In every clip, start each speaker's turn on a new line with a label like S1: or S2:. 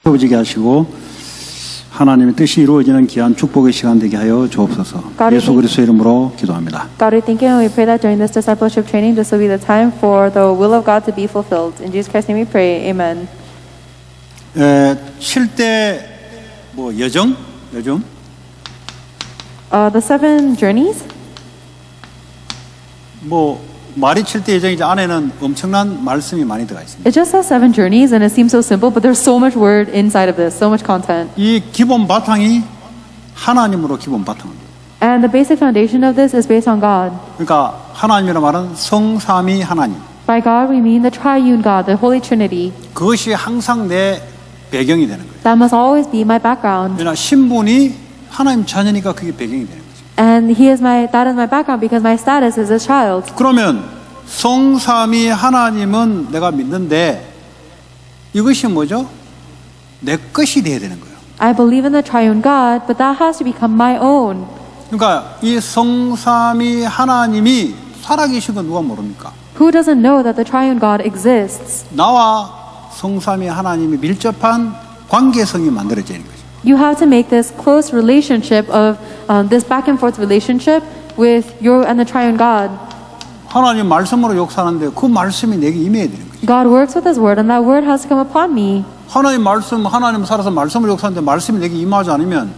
S1: 이루어지게 하시고 하나님의 뜻이 이루어지는 귀한 축복의 시간 되게 하여 주옵소서. 예수 그리스도의 이름으로 기도합니다.
S2: God, we thank you and we pray that during this discipleship training, this will be the time for the will of God to be fulfilled. In Jesus Christ's name we pray. Amen.
S1: 7대 여정? 요즘?
S2: The 7 journeys.
S1: 말이 7대 여정이지 안에는 엄청난 말씀이 많이 들어가 있습니다.
S2: It just says 7 journeys and it seems so simple, but there's so much word inside of this, so much content.
S1: 이 기본 바탕이 하나님으로 기본 바탕입니다.
S2: And the basic foundation of this is based on God.
S1: 그러니까 하나님이라 말은 성삼위 하나님.
S2: By God we mean the triune God, the Holy Trinity.
S1: 그것이 항상 내 배경이 되는 거예요.
S2: That must always be my background.
S1: 왜냐 신분이 하나님 자녀니까 그게 배경이 되는 거죠.
S2: And that is my background because my status is a child.
S1: 그러면 성삼위 하나님은 내가 믿는데 이것이 뭐죠? 내 것이 돼야 되는 거예요.
S2: I believe in the triune God, but that has to become my own.
S1: 그러니까 이 성삼위 하나님이 살아계신 건 누가 모릅니까?
S2: Who doesn't know that the triune God exists?
S1: 나와 성삼위 하나님이 밀접한 관계성이 만들어지는 거죠.
S2: You have to make this close relationship of this back and forth relationship with you and the triune God.
S1: 하나님 말씀으로 역사하는데 그 말씀이 내게 임해야 되는 거죠.
S2: God works with His word, and that word has to come upon me.
S1: 하나님 살아서 말씀을 역사하는데 말씀이 내게 임하지 않으면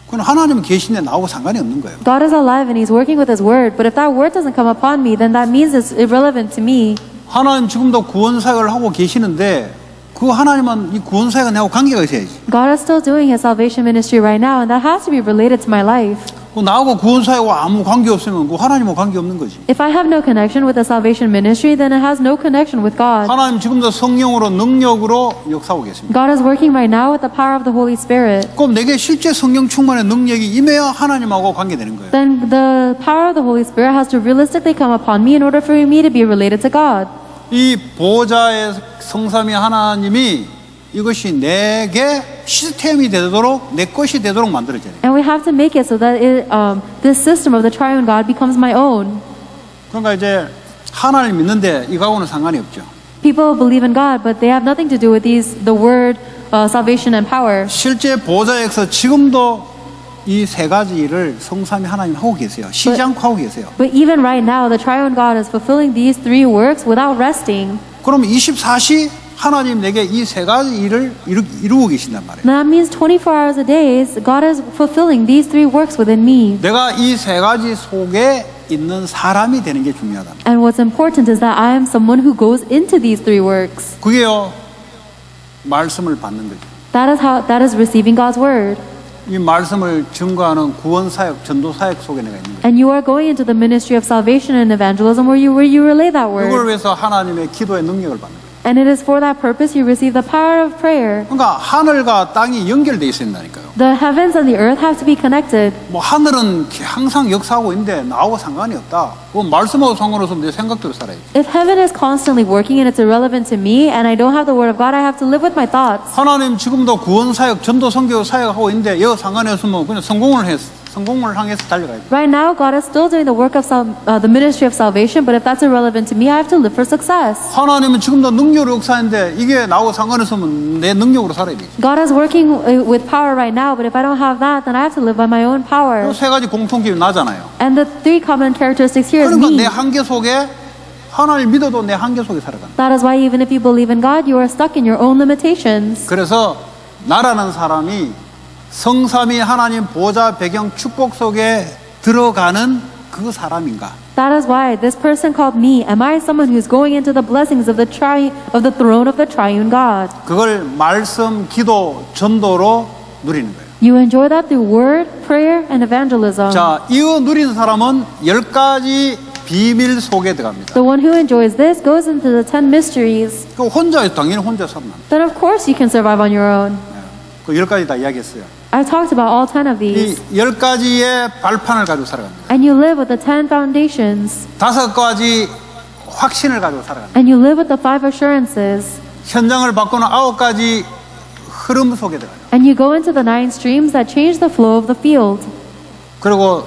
S1: 그건 하나님은 계신데 나하고 상관이 없는 거예요.
S2: God is alive and He's working with His word, but if that word doesn't come upon me, then that means it's irrelevant to me.
S1: 하나님 지금도 구원 사역을 하고 계시는데 그 하나님은 이 구원 사역과 내하고 관계가 있어야지.
S2: God is still doing His salvation ministry right now, and that has to be related to my life.
S1: 나하고 구원 사역과 아무 관계 없으면 그 하나님하고 관계 없는 거지.
S2: If I have no connection with the salvation ministry, then it has no connection with God.
S1: 하나님 지금도 성령으로 능력으로 역사하고 계십니다.
S2: God is working right now with the power of the Holy Spirit.
S1: 그럼 내게 실제 성령 충만의 능력이 임해야 하나님하고 관계되는 거예요.
S2: Then the power of the Holy Spirit has to realistically come upon me in order for me to be related to God.
S1: 이 보좌의 성삼위 하나님이 이것이 내게 시스템이 되도록 내 것이 되도록 만들어져요.
S2: And we have to make it so that this system of the triune God becomes my own.
S1: 그러니까 이제 하나님 믿는데 이거하고는 상관이 없죠.
S2: People believe in God, but they have nothing to do with the word, salvation and power.
S1: 실제 보좌에서 지금도 이 세 가지 일을 성삼위 하나님 하고 계세요. 쉬지 않고 하고 계세요.
S2: But even right now, the triune God is fulfilling these 3 works without resting.
S1: 그럼 24시 하나님 내게 이 세 가지 일을 이루고 계신단 말이에요.
S2: That means 24 hours a day, God is fulfilling these 3 works within me.
S1: 내가 이 세 가지 속에 있는 사람이 되는 게 중요하다.
S2: And what's important is that I am someone who goes into these 3 works.
S1: 그게요 말씀을 받는 거죠.
S2: That is receiving God's word.
S1: 이 말씀을 증거하는 구원 사역, 전도 사역 속에 내가 있는 거예요.
S2: And you are going into the ministry of salvation and evangelism where you relay that
S1: 그걸
S2: word.
S1: 위해서 하나님의 기도의 능력을 받는 거예요.
S2: And it is for that purpose you receive the power of prayer.
S1: 그러니까 하늘과 땅이 연결돼 있어야 된다니까요.
S2: The heavens and the earth have to be connected.
S1: 하늘은 항상 역사하고 있는데 나하고 상관이 없다. 그건 말씀하고 상관없으면 내 생각대로 살아야지.
S2: If heaven is constantly working and it's irrelevant to me and I don't have the word of God, I have to live with my thoughts.
S1: 하나님 지금도 구원 사역, 전도 선교 사역하고 있는데 여기 상관이 없으면 그냥 성공을 향해서 달려가야 돼.
S2: Right now, God is still doing the work of the ministry of salvation, but if that's irrelevant to me, I have to live for success.
S1: 하나님은 지금도 능력으로 역사하는데 이게 나하고 상관없으면 내 능력으로 살아야 돼.
S2: God is working with power right now, but if I don't have that, then I have to live by my own power.
S1: 세 가지 공통점이 나잖아요.
S2: And the 3 common characteristics here is
S1: 그러니까
S2: me.
S1: 내 한계 속에 하나님 믿어도 내 한계 속에 살아간다.
S2: That is why even if you believe in God, you are stuck in your own limitations.
S1: 그래서 나라는 사람이 성삼위 하나님 보좌 배경 축복 속에 들어가는 그 사람인가?
S2: That is why this person called me, am I someone who is going into the blessings of the throne of the triune God?
S1: 그걸 말씀, 기도, 전도로 누리는 거예요.
S2: You enjoy that through word, prayer, and evangelism.
S1: 자, 이거 누리는 사람은 10가지 비밀 속에 들어갑니다.
S2: The one who enjoys this goes into the 10 mysteries.
S1: 그 당연히 혼자 살면.
S2: Then of course you can survive on your own.
S1: 그 10가지 다 이야기했어요.
S2: I talked about all 10 of
S1: 이
S2: these.
S1: 10가지의 발판을 가지고 살아갑니다.
S2: And you live with the 10 foundations.
S1: 5가지 확신을 가지고 살아갑니다.
S2: And you live with the 5 assurances.
S1: 현장을 바꾸는 9가지 흐름 속에 들어가요.
S2: And you go into the 9 streams that change the flow of the field.
S1: 그리고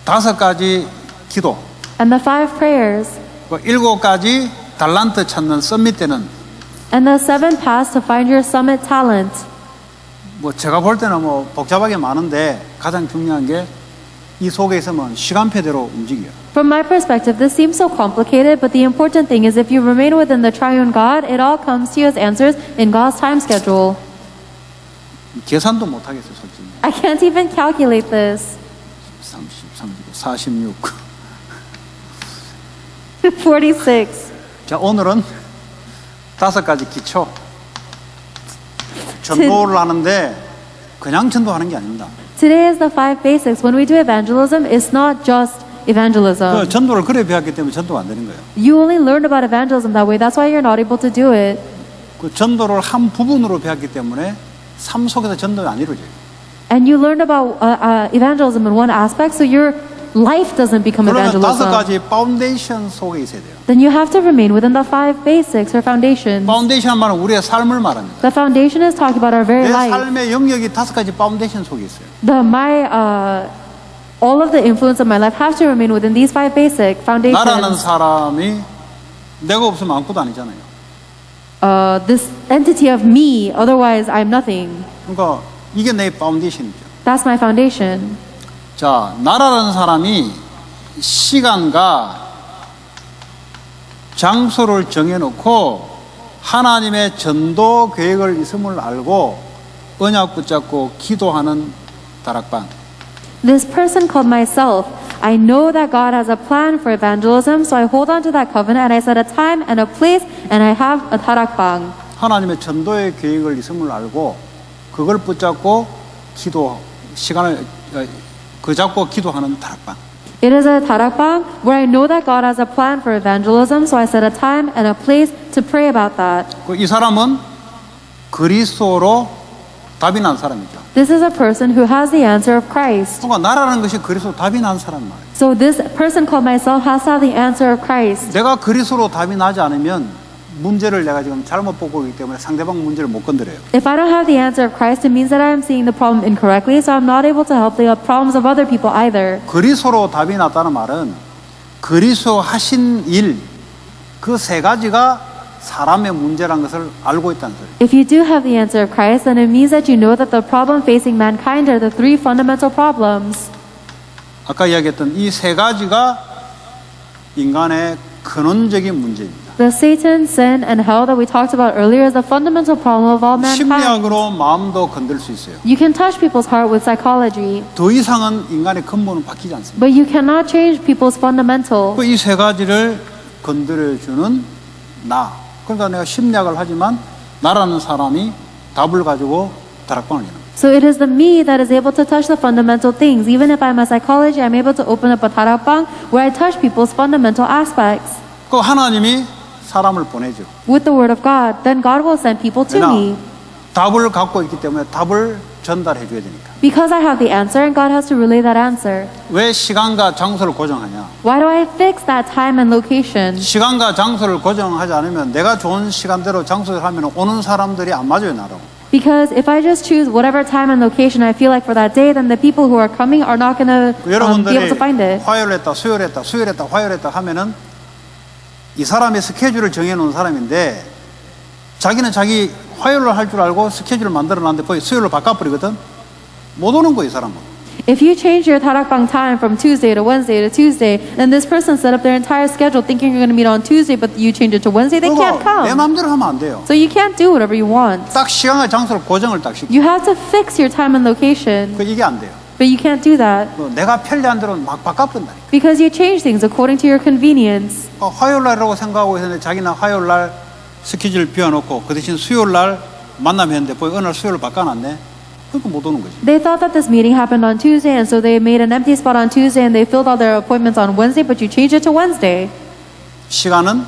S1: 5가지 기도.
S2: And the 5 prayers.
S1: 7가지 달란트 찾는 썸밋 때는
S2: And the 7 paths to find your summit talent.
S1: 뭐 제가 볼 때는 뭐 복잡하게 많은데 가장 중요한 게 이 속에 있으면 시간표대로 움직여요.
S2: From my perspective, this seems so complicated, but the important thing is if you remain within the triune God, it all comes to you as answers in God's time schedule.
S1: 계산도 못 하겠어요, 솔직히.
S2: I can't even calculate this.
S1: 30, 39, 46.
S2: 46.
S1: 자, 오늘은 5가지 기초. 전도를 하는데 그냥 전도하는 게 아닙니다.
S2: Today is the 5 basics. When we do evangelism, it's not just evangelism.
S1: 그 전도를 그래 배웠기 때문에 전도가 안 되는 거예요.
S2: You only learned about evangelism that way. That's why you're not able to do it.
S1: 그 전도를 한 부분으로 배웠기 때문에 삶 속에서 전도가 안 이루어져요.
S2: And you learned about evangelism in one aspect, so your life doesn't become
S1: 그러면
S2: evangelism.
S1: 5가지 파운데이션 속에 있어야 돼요.
S2: Then you have to remain within the 5 basics or foundations.
S1: 파운데이션 말은 우리의 삶을 말합니다.
S2: The foundation is talking about our very
S1: 내
S2: life.
S1: 삶의 영역이 5가지 파운데이션 속에 있어요.
S2: All of the influence of my life have to remain within these 5 basic
S1: 나라는
S2: foundations.
S1: 사람이 내가 없으면 아무것도 아니잖아요.
S2: This entity of me, otherwise I'm nothing.
S1: 그러니까 이게 내 파운데이션이죠.
S2: That's my foundation.
S1: 자, 나라라는 사람이 시간과 장소를 정해놓고 하나님의 전도 계획을 있음을 알고 언약 붙잡고 기도하는 다락방.
S2: This person called myself. I know that God has a plan for evangelism, so I hold on to that covenant and I set a time and a place and I have a tarakbang.
S1: 하나님의 전도의 계획을 있음을 알고 그걸 붙잡고 기도 시간을 그 잡고 기도하는 다락방.
S2: It is a tarakbang where I know that God has a plan for evangelism, so I set a time and a place to pray about that.
S1: 이 사람은 그리스도로 답이 난 사람이죠.
S2: This is a person who has the answer of Christ.
S1: 그러니까 나라는 것이 그리스도 답이 난 사람 말이에요.
S2: So this person called myself has to have the answer of Christ.
S1: 내가 그리스도로 답이 나지 않으면 문제를 내가 지금 잘못 보고 있기 때문에 상대방 문제를 못 건드려요.
S2: If I don't have the answer of Christ, it means that I am seeing the problem incorrectly, so I'm not able to help the problems of other people either.
S1: 그리스도로 답이 났다는 말은 그리스도 하신 일 그 3가지가 사람의 문제라는 것을 알고 있다는 소리예요.
S2: If you do have the answer of Christ, then it means that you know that the problem facing mankind are the 3 fundamental problems.
S1: 아까 이야기했던 이 3가지가 인간의 근원적인 문제입니다.
S2: The Satan, sin, and hell that we talked about earlier is the fundamental problem of all mankind.
S1: 심리학으로 마음도 건들 수 있어요.
S2: You can touch people's heart with psychology,
S1: 더 이상은 인간의 근본은 바뀌지 않습니다.
S2: but you cannot change people's fundamental.
S1: 이 3가지를 건드려주는 나. 그러니까 내가 심리학을 하지만 나라는 사람이 답을 가지고 다락방을 여는 거예요.
S2: So it is the me that is able to touch the fundamental things. Even if I'm a psychology, I'm able to open up a tarakbang where I touch people's fundamental aspects.
S1: 그 하나님이 사람을 보내죠.
S2: With the word of God, then God will send people to me.
S1: 답을 갖고 있기 때문에 답을 전달해 줘야 되니까.
S2: Because I have the answer and God has to relay that answer.
S1: 왜 시간과 장소를 고정하냐?
S2: Why do I fix that time and location?
S1: 시간과 장소를 고정하지 않으면 내가 좋은 시간대로 장소를 하면 오는 사람들이 안 맞아요, 나라고.
S2: Because if I just choose whatever time and location I feel like for that day, then the people who are coming are not going to be
S1: 여러분들이
S2: able to find it.
S1: 화요일했다, 수요일했다, 수요일했다, 화요일했다 하면은 이 사람의 스케줄을 정해놓은 사람인데 자기는 자기 화요일을 할 줄 알고 스케줄을 만들어놨는데 거의 수요일로 바꿔버리거든. 못 오는 거예요, 이 사람은.
S2: If you change your tarakbang time from Tuesday to Wednesday to Tuesday, then this person set up their entire schedule thinking you're going to meet on Tuesday, but you change it to Wednesday, they can't
S1: 내
S2: come.
S1: 마음대로 하면 안 돼요.
S2: So you can't do whatever you want.
S1: 딱 시간과 장소를 고정을 딱 시켜.
S2: You have to fix your time and location,
S1: 이게 안 돼요.
S2: but you can't do that
S1: 내가 편리한 대로 막 바꿔버린다니까.
S2: because you change things according to your convenience.
S1: 화요일 날이라고 생각하고 있었는데 자기는 화요일 날 스케줄 비워놓고 그 대신 수요일 날 만나면 했는데 어느 날 수요일로 바꿔놨네. 그러니까 못 오는 거지.
S2: They thought that this meeting happened on Tuesday, and so they made an empty spot on Tuesday and they filled all their appointments on Wednesday, but you changed it to Wednesday.
S1: 시간은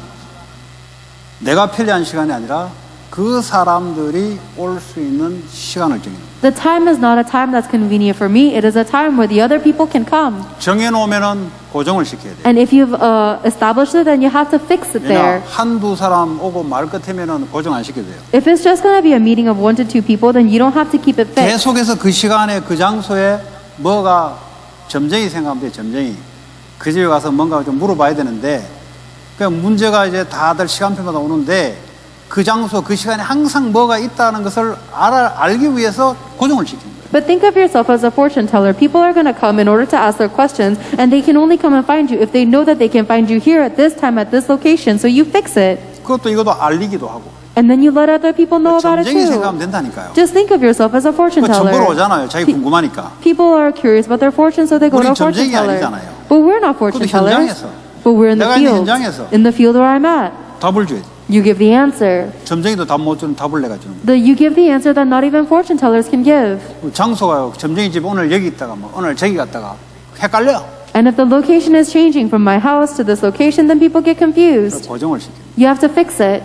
S1: 내가 편리한 시간이 아니라 그 사람들이 올 수 있는 시간을 정해놓은.
S2: The time is not a time that's convenient for me. It is a time where the other people can come.
S1: 정해놓으면은 고정을 시켜야 돼.
S2: And if you've established it, then you have to fix it there.
S1: 왜냐 한두 사람 오고 말 끝이면은 고정 안 시켜도 돼요.
S2: If it's just going to be a meeting of 1 to 2 people, then you don't have to keep it fixed.
S1: 계속해서 그 시간에 그 장소에 뭐가 점쟁이 생각하면 돼. 점쟁이 그 집에 가서 뭔가 좀 물어봐야 되는데 그 문제가 이제 다들 시간표마다 오는데 그 장소, 그 시간에 항상 뭐가 있다는 것을 알기 위해서 고정을 시키는 거예요.
S2: But think of yourself as a fortune teller. People are going to come in order to ask their questions, and they can only come and find you if they know that they can find you here at this time, at this location. So you fix it.
S1: 그것도 이것도 알리기도 하고.
S2: And then you let other people know about it
S1: 점쟁이
S2: too.
S1: 생각하면 된다니까요.
S2: Just think of yourself as a fortune
S1: 그
S2: teller.
S1: 점보러 오잖아요. 자기 궁금하니까.
S2: People are curious about their fortune, so they go to
S1: 우린
S2: a fortune
S1: 점쟁이
S2: teller.
S1: 아니잖아요.
S2: But we're not fortune
S1: 그것도
S2: tellers.
S1: 현장에서.
S2: But we're in the
S1: 내가 있는
S2: field.
S1: 현장에서.
S2: In the field where I'm at.
S1: 답을 줘야 돼.
S2: You give the answer.
S1: 점쟁이도 답 못 주는 답을 내가 주는
S2: You give the answer that not even fortune tellers can give.
S1: 거예요. 장소가 점쟁이 집 오늘 여기 있다가 뭐 오늘 저기 갔다가 헷갈려.
S2: And if the location is changing from my house to this location, then people get confused.
S1: 고정을 시켜.
S2: You have to fix it.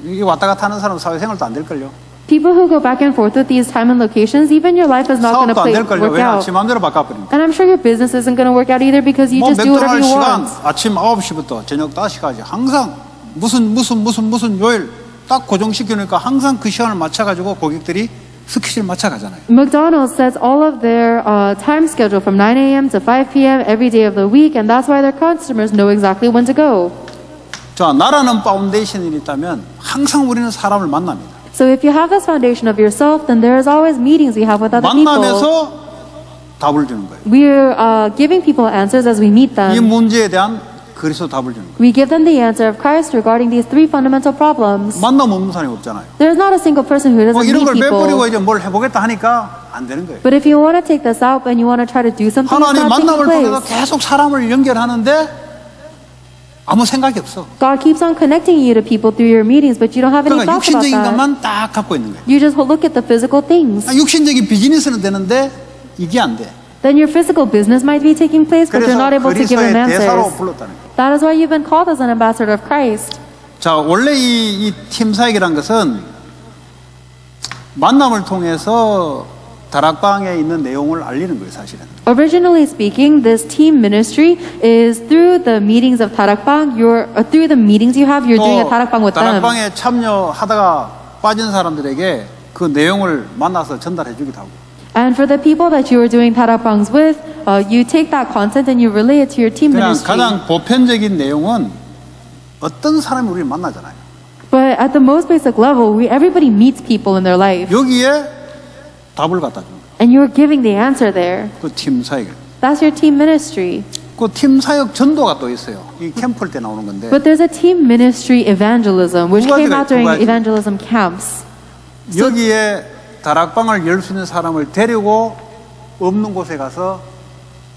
S1: 이게 왔다 갔다 하는 사람 사회생활도 안 될걸요.
S2: People who go back and forth with these time and locations, even your life is not going to
S1: 사업도 안 될걸요.
S2: work
S1: 왜냐?
S2: out.
S1: 지 마음대로 바꿔버리니까.
S2: And I'm sure your business isn't going to work out either because you
S1: 뭐
S2: just do whatever
S1: 맥도날드
S2: you
S1: 시간
S2: want.
S1: 아침 9시부터 저녁 5시까지 항상 무슨 요일 딱 고정시키니까 항상 그 시간을 맞춰가지고 고객들이 스케줄 맞춰가잖아요.
S2: McDonald's sets all of their time schedule from 9 a.m. to 5 p.m. every day of the week, and that's why their customers know exactly when to go.
S1: 자, 나라는 파운데이션이 있다면 항상 우리는 사람을 만납니다.
S2: So if you have this foundation of yourself, then there is always meetings we have with other people.
S1: 만나면서 답을 주는 거예요.
S2: We're giving people answers as we meet
S1: 이
S2: them.
S1: 문제에 대한 그리스도 답을 주는 거예요.
S2: We give them the answer of Christ regarding these three fundamental problems.
S1: 만나면 없는 사람이 없잖아요.
S2: There's not a single person who doesn't
S1: 뭐 이런
S2: meet
S1: 걸
S2: people.
S1: 빼버리고 이제 뭘 해보겠다 하니까 안 되는 거예요.
S2: But if you want to take this out and you want to try to do something, it's
S1: 하나님
S2: not taking
S1: 만남을 통해서
S2: place.
S1: 계속 사람을 연결하는데 아무 생각이 없어.
S2: God keeps on connecting you to people through your meetings, but you don't have any
S1: 그러니까
S2: thoughts about
S1: 육신적인
S2: that.
S1: 것만 딱 갖고 있는 거예요.
S2: You just look at the physical things.
S1: 육신적인 비즈니스는 되는데 이게 안 돼.
S2: Then your physical business might be taking place, but you're
S1: 그래서
S2: not able to give
S1: 그리스도의
S2: them
S1: 대사로
S2: answers.
S1: 불렀다는 거예요.
S2: That is why you've been called as an ambassador of Christ.
S1: 자, 원래 이 팀 사역이란 것은 만남을 통해서 다락방에 있는 내용을 알리는 거예요, 사실은.
S2: Originally speaking, this team ministry is through the meetings of Tarakbang. Through the meetings you have, you're doing a
S1: 또
S2: Tarakbang with them.
S1: 다락방에 참여하다가 빠진 사람들에게 그 내용을 만나서 전달해 주기도 하고.
S2: And for the people that you are doing Tarakbangs with, you take that content and you relay it to your team
S1: 그냥
S2: ministry.
S1: 가장 보편적인 내용은 어떤 사람이 우리를 만나잖아요.
S2: But at the most basic level, everybody meets people in their life.
S1: 여기에 답을 갖다 줍니다.
S2: And you're giving the answer there.
S1: 그 팀 사역.
S2: That's your team ministry.
S1: 그 팀 사역 전도가 또 있어요. 이 캠프일 때 나오는 건데.
S2: But there's a team ministry evangelism, which
S1: 두
S2: came
S1: 가지가
S2: out during
S1: 두 가지.
S2: evangelism camps.
S1: 여기에 다락방을 열 수 있는 사람을 데리고 없는 곳에 가서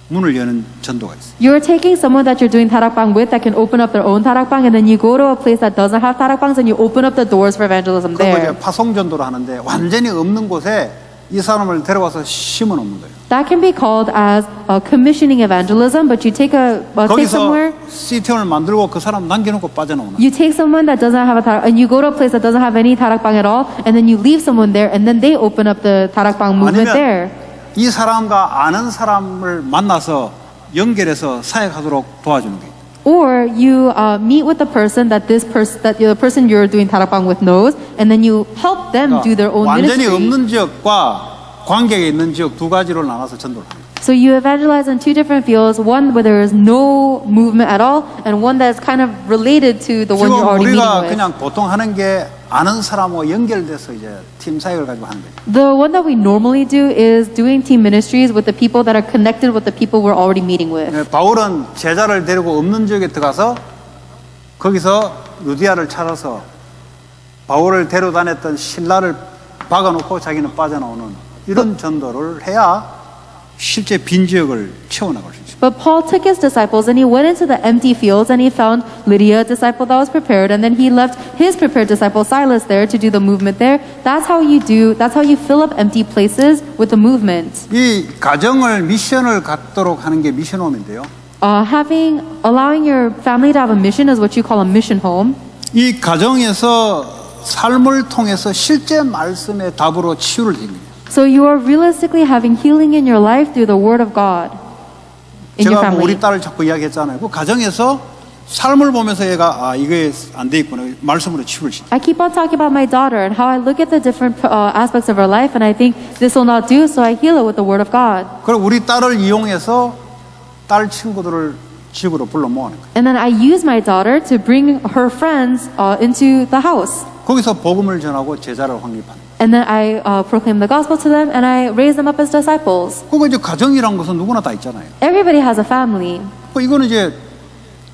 S1: 문을 여는 전도가 있어요.
S2: You're taking someone that you're doing Tarakbang with that can open up their own Tarakbang, and then you go to a place that doesn't have Tarakbangs and you open up the doors for evangelism
S1: 그리고 이제
S2: there.
S1: 파송 전도를 하는데 완전히 없는 곳에 이 사람을 데려와서 심어 놓는 거예요.
S2: That can be called as commissioning evangelism, but you take
S1: 거기서
S2: somewhere,
S1: 시스템을 만들고 그 사람 남겨놓고 빠져나오는.
S2: you take someone that doesn't have a Tarak, and you go to a place that doesn't have any Tarakbang at all, and then you leave someone there, and then they open up the Tarakbang movement there.
S1: 아니면 이 사람과 아는 사람을 만나서 연결해서 사역하도록 도와주는 거예요.
S2: Or you meet with the person that the person you're doing Tarakbang with knows, and then you help them do their own
S1: 완전히
S2: ministry.
S1: 없는 지역과 관계가 있는 지역 두 가지로 나눠서 전도를 합니다.
S2: So you evangelize in two different fields, one where there is no movement at all, and one that's kind of related to the one
S1: 지금
S2: you're already meeting
S1: 우리가
S2: with.
S1: 그냥 보통 하는 게 아는 사람하고 연결돼서 이제 팀 사역을 가지고 하는 거죠.
S2: The one that we normally do is doing team ministries with the people that are connected with the people we're already meeting with.
S1: 바울은 제자를 데리고 없는 지역에 들어가서 거기서 루디아를 찾아서 바울을 데려다녔던 신라를 박아놓고 자기는 빠져나오는 이런 전도를 해야 실제 빈 지역을 채워나갈 수 있습니다.
S2: But Paul took his disciples and he went into the empty fields and he found Lydia, a disciple that was prepared, and then he left his prepared disciple Silas there to do the movement there. That's how you fill up empty places with the movement.
S1: 이 가정을 미션을 갖도록 하는 게 미션홈인데요.
S2: Allowing your family to have a mission is what you call a mission home.
S1: 이 가정에서 삶을 통해서 실제 말씀의 답으로 치유를 드립니다
S2: So you are realistically having healing in your life through the Word of God in your
S1: 제가 뭐 우리
S2: family.
S1: 딸을 자꾸 이야기했잖아요. 그 가정에서 삶을 보면서 얘가 이게 안 돼 있구나. 말씀으로 치유를 시켜.
S2: I keep on talking about my daughter and how I look at the different aspects of her life, and I think this will not do, so I heal it with the Word of God.
S1: 그리고 우리 딸을 이용해서 딸 친구들을 집으로 불러 모으는 거예요.
S2: And then I use my daughter to bring her friends into the house.
S1: 거기서 복음을 전하고 제자를 확립하는.
S2: And then I proclaim the gospel to them and I raise them up as disciples.
S1: 그거 이제 가정이란 것은 누구나 다 있잖아요.
S2: Everybody has a family.
S1: 이거는 이제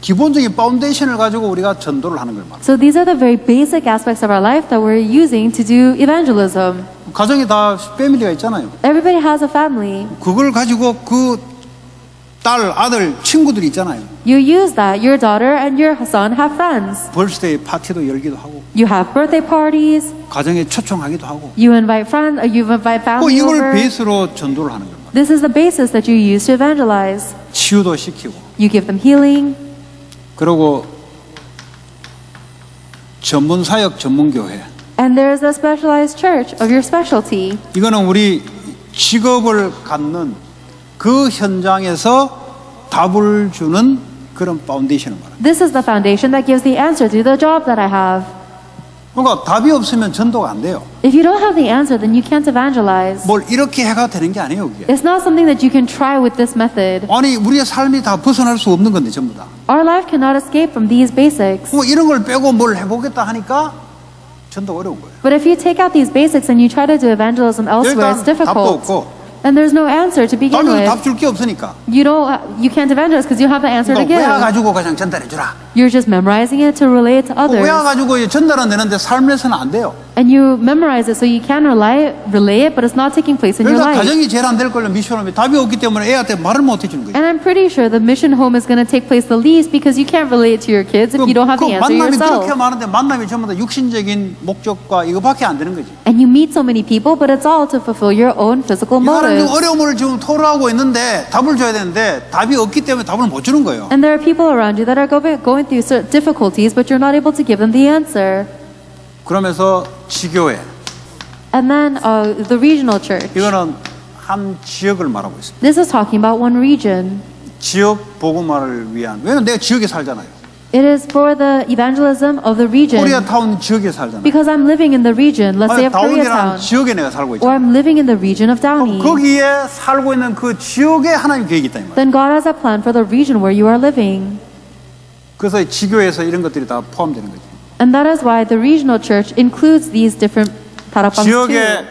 S1: 기본적인 파운데이션을 가지고 우리가 전도를 하는 걸 말합니다.
S2: So these are the very basic aspects of our life that we're using to do evangelism.
S1: 가정이 다 패밀리가 있잖아요.
S2: Everybody has a family.
S1: 그걸 가지고 그 딸, 아들, 친구들이 있잖아요.
S2: You use that. Your daughter and your son have friends.
S1: 벌스데이 파티도 열기도 하고
S2: You have birthday parties.
S1: 가정에 초청하기도 하고
S2: You invite friends. You invite family
S1: 이걸
S2: over.
S1: 베이스로 전도를 하는 겁니다.
S2: This is the basis that you use to evangelize.
S1: 치유도 시키고
S2: You give them healing.
S1: 그리고 전문 사역 전문 교회
S2: And there is a specialized church of your specialty.
S1: 이거는 우리 직업을 갖는 그 현장에서 답을 주는 그런 파운데이션을 말합니다.
S2: This is the foundation that gives the answer to the job that I have.
S1: 그러니까 답이 없으면 전도가 안 돼요.
S2: If you don't have the answer, then you can't evangelize.
S1: 뭘 이렇게 해가 되는 게 아니에요, 그게.
S2: It's not something that you can try with this method.
S1: 아니 우리의 삶이 다 벗어날 수 없는 건데 전부 다.
S2: Our life cannot escape from these basics.
S1: 뭐 이런 걸 빼고 뭘 해보겠다 하니까 전도가 어려운 거예요.
S2: But if you take out these basics and you try to do evangelism elsewhere, it's
S1: 일단 답도
S2: difficult.
S1: 없고
S2: And there's no answer to begin
S1: 답은
S2: with.
S1: 답 줄 게 없으니까.
S2: You can't evangelize because you have the answer to
S1: 그러니까
S2: give.
S1: 외워가지고 그냥 전달해 주라.
S2: You're just memorizing it to relay it to others.
S1: 외워가지고 전달은 되는데 삶에서는 안 돼요.
S2: And you memorize it so you can relay it, but it's not taking place in your
S1: 그러니까
S2: life.
S1: 가정이 제일 안 될 걸요. 미션홈이 답이 없기 때문에 애한테 말을 못 해주는 거예요.
S2: And I'm pretty sure the mission home is going to take place the least because you can't relate it to your kids if you don't have the answer
S1: 만남이
S2: yourself.
S1: 그렇게 많은데 만남이 전부 다 육신적인 목적과 이거밖에 안 되는 거지.
S2: And you meet so many people, but it's all to fulfill your own physical
S1: 이 사람이
S2: motives.
S1: 어려움을 지금 토로하고 있는데 답을 줘야 되는데 답이 없기 때문에 답을 못 주는 거예요.
S2: And there are people around you that are going through certain difficulties, but you're not able to give them the answer.
S1: 그러면서 지교회
S2: And then the regional church.
S1: 이거는 한 지역을 말하고 있습니다.
S2: This is talking about one region.
S1: 지역 복음화를 위한. 왜냐면 내가 지역에 살잖아요.
S2: It is for the evangelism of the region.
S1: 코리아타운 지역에 살잖아요.
S2: Because I'm living in the region, let's say of
S1: 다운이라는
S2: Koreatown,
S1: 지역에 내가 살고
S2: or
S1: 있잖아요.
S2: I'm living in the region of Downey.
S1: 거기에 살고 있는 그 지역에 하나님 계획이 있다 이 말이에요.
S2: Then God has a plan for the region where you are living.
S1: 그래서 지교에서 이런 것들이 다 포함되는 거죠.
S2: And that is why the regional church includes these different 다락방 too.
S1: 지역의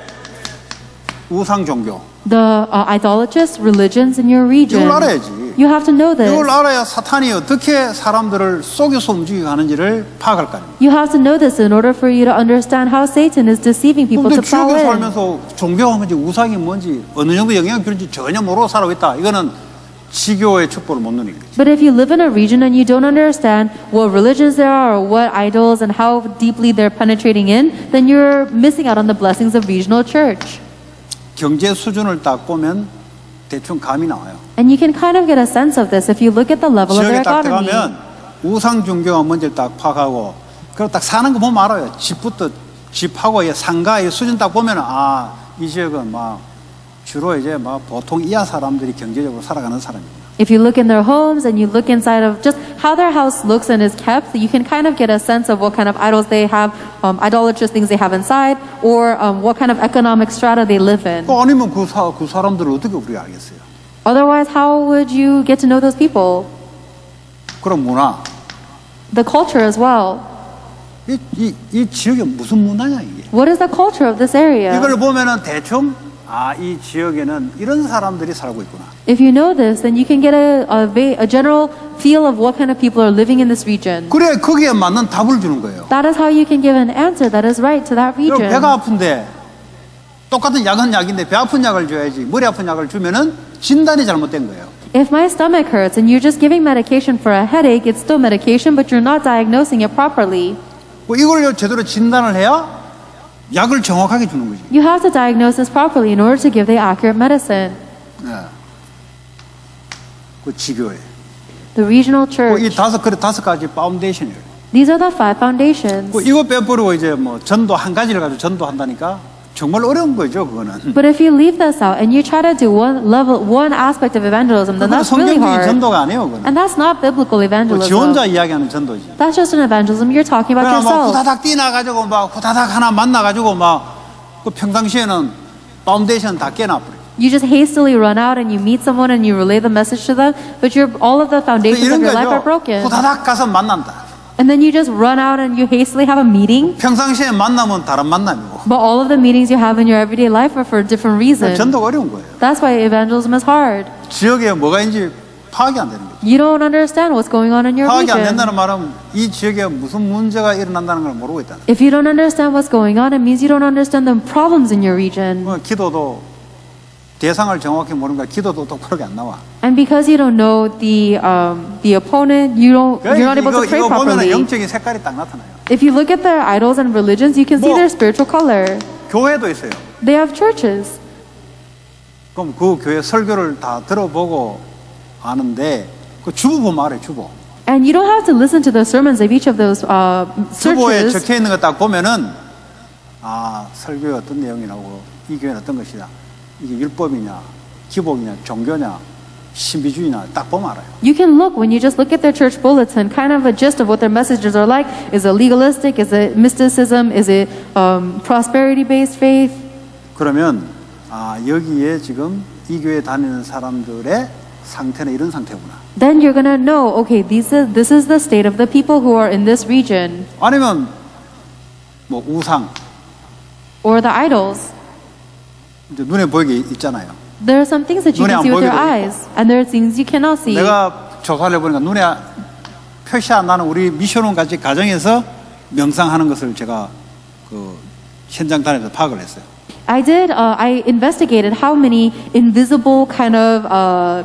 S1: 우상 종교.
S2: The idolatrous religions in your region.
S1: 이걸 알아야지.
S2: You have to know this.
S1: 이걸 알아야 사탄이 어떻게 사람들을 속여서 움직이고 하는지를 파악할 거 아닙니까?
S2: You have to know this in order for you to understand how Satan is deceiving people
S1: 근데
S2: to fall
S1: 지역에
S2: in.
S1: 살면서 종교가 뭔지 우상이 뭔지 어느 정도 영향을 주는지 전혀 모르고 살고 있다. 이거는 지교의 축복을 못 누리는 거죠.
S2: But if you live in a region and you don't understand what religions there are or what idols and how deeply they're penetrating in, then you're missing out on the blessings of regional church.
S1: 경제 수준을 딱 보면 대충 감이 나와요.
S2: And you can kind of get a sense of this if you look at the level of
S1: 지역에
S2: their
S1: 딱
S2: economy.
S1: 들어가면 우상 종교가 뭔지를 딱 파악하고 그리고 딱 사는 거 보면 알아요. 집부터 집하고 상가의 수준 딱 보면 이 지역은 막 주로 이제 막 보통 이하 사람들이 경제적으로 살아가는 사람입니다.
S2: If you look in their homes and you look inside of just how their house looks and is kept, you can kind of get a sense of what kind of idols they have, idolatrous things they have inside, or what kind of economic strata they live in.
S1: 아니면 그 사람들을 어떻게 우리가 알겠어요?
S2: Otherwise, how would you get to know those people?
S1: 그런 문화.
S2: The culture as well.
S1: 이 지역에 무슨 문화냐 이게?
S2: What is the culture of this area?
S1: 이걸 보면은 대충 이 지역에는 이런 사람들이 살고 있구나.
S2: If you know this, then you can get a general feel of what kind of people are living in this region.
S1: 그래 거기에 맞는 답을 주는 거예요.
S2: That is how you can give an answer that is right to that region.
S1: 배가 아픈데 똑같은 약은 약인데 배 아픈 약을 줘야지 머리 아픈 약을 주면은 진단이 잘못된 거예요.
S2: If my stomach hurts and you're just giving medication for a headache, it's still medication, but you're not diagnosing it properly.
S1: 이걸 제대로 진단을 해야 약을 정확하게 주는 거지.
S2: You have to diagnose this properly in order to give the accurate medicine.
S1: 네. 그 지교회.
S2: The regional
S1: 이
S2: church.
S1: 다섯 가지 파운데이션이에요.
S2: These are the 5 foundations.
S1: 이거 빼버리고 이제 뭐 전도 한 가지를 가지고 전도한다니까 정말 어려운 거죠, 그거는.
S2: But if you leave this out and you try to do one aspect of evangelism, then
S1: 그건
S2: that's really
S1: 성경적인
S2: hard.
S1: 전도가 아니에요, 그거는.
S2: And that's not biblical
S1: 지
S2: evangelism.
S1: 혼자 이야기하는 전도지.
S2: That's just an evangelism. You're talking about
S1: 그냥 막
S2: yourself.
S1: 후다닥 뛰나가지고 막 후다닥 하나 만나가지고 막 그 평상시에는 파운데이션 다 깨놔버려.
S2: You just hastily run out and you meet someone and you relay the message to them, but all of the foundations of
S1: 이런
S2: your life are
S1: 거죠.
S2: broken.
S1: 후다닥 가서 만난다.
S2: And then you just run out and you hastily have a meeting,
S1: 평상시에 만나면 다른 만남이고.
S2: but all of the meetings you have in your everyday life are for different reasons.
S1: 전도가 어려운 거예요.
S2: That's why evangelism is hard.
S1: 지역에 뭐가 있는지 파악이 안 되는 거죠.
S2: You don't understand what's going on in your
S1: 파악이 안
S2: region.
S1: 된다는 말은 이 지역에 무슨 문제가 일어난다는 걸 모르고 있다는
S2: If you don't understand what's going on, it means you don't understand the problems in your region.
S1: 거예요. 기도도 대상을 정확히 모르니까 기도도 똑바로 안 나와.
S2: And because you don't know the opponent, you're not able to pray
S1: 이거 보면
S2: properly.
S1: 영적인 색깔이 딱 나타나요.
S2: If you look at their idols and religions, you can see
S1: 뭐-
S2: their spiritual color.
S1: 교회도 있어요.
S2: They have churches.
S1: 그럼 그 교회 설교를 다 들어보고 아는데 그 주보 보면 알아요. 주보.
S2: And you don't have to listen to the sermons of each of those
S1: 주보에
S2: churches.
S1: 적혀 있는 거 딱 보면은 아 설교에 어떤 내용이 나오고 이 교회는 어떤 것이다. 이게 율법이냐, 기복이냐, 종교냐, 신비주의냐 딱 보면 알아요.
S2: You can look when you just look at their church bulletin, kind of a gist of what their messages are like. Is it legalistic? Is it mysticism? Is it prosperity-based faith?
S1: 그러면 아 여기에 지금 이 교회 다니는 사람들의 상태는 이런 상태구나.
S2: Then you're gonna know, okay, this is the state of the people who are in this region,
S1: 아니면 뭐 우상
S2: or the idols.
S1: 이제 눈에 보이게 있잖아요.
S2: There are some things that you
S1: 눈에
S2: can
S1: 안
S2: see with your
S1: 보이게도
S2: eyes, and there are things you cannot see.
S1: 내가 조사를 해보니까 눈에 표시 안 나는 우리 미션홈 같이 가정에서 명상하는 것을 제가 그 현장 다니면서 파악을 했어요.
S2: I investigated how many invisible kind of